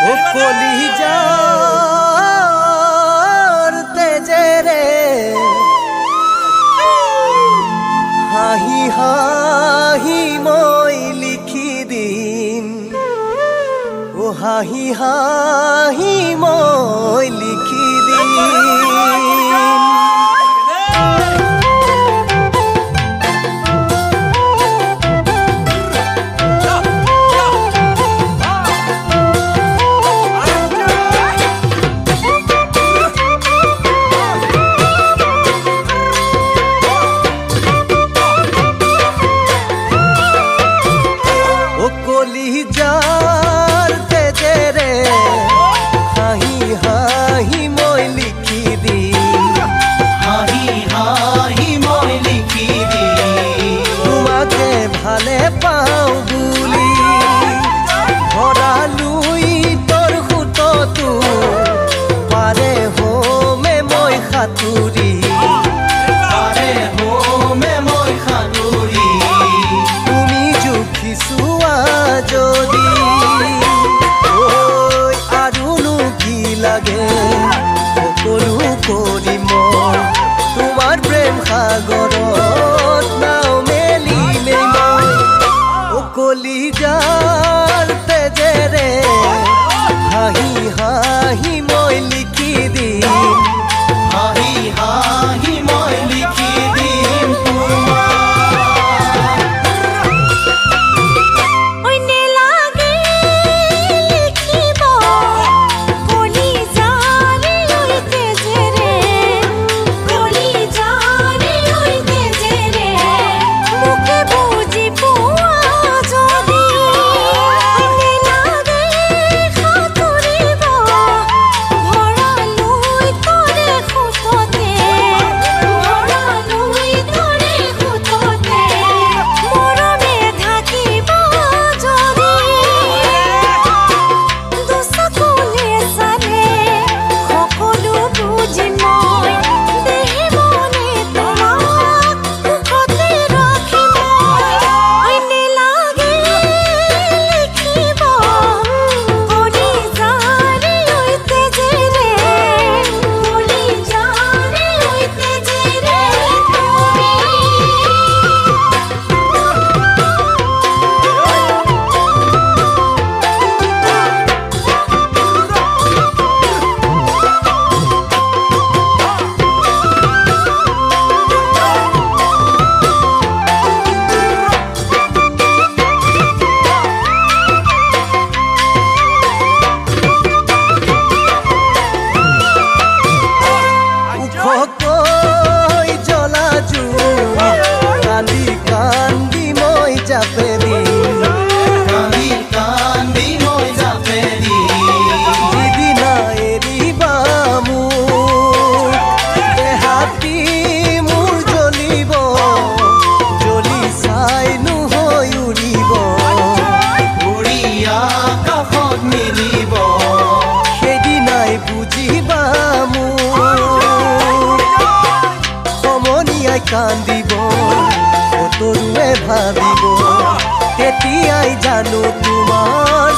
ও কলিজার তেজেরে হাহি হাহি মই লিখি দিম ও হাহি হাহি মই লিখি দিম কলিজার তেজেরে হাহি হাহি মই লিখি দিম হাহি হাহি মই লিখি দিম তোমাকে ভালে পাও বুলি ভৰালুই তোৰ সুতটো পাৰে হোমে মই সাঁতুৰি পাৰে হোমে মই সাঁতুৰি তুমি জুখিছোৱা যদি ঐ আৰুনো কি লাগে সকলো কৰিম মই তোমাৰ প্ৰেম সাগৰত নাও মেলিমেই মই ও কলিজাৰ তেজেৰে হাহি হাহি মই লিখি দিম হাহি হাহি মই লিখি দিম তোমাক কান্দিব কতৰুৱে ভাবিব তেতিয়াই জানো তোমাৰ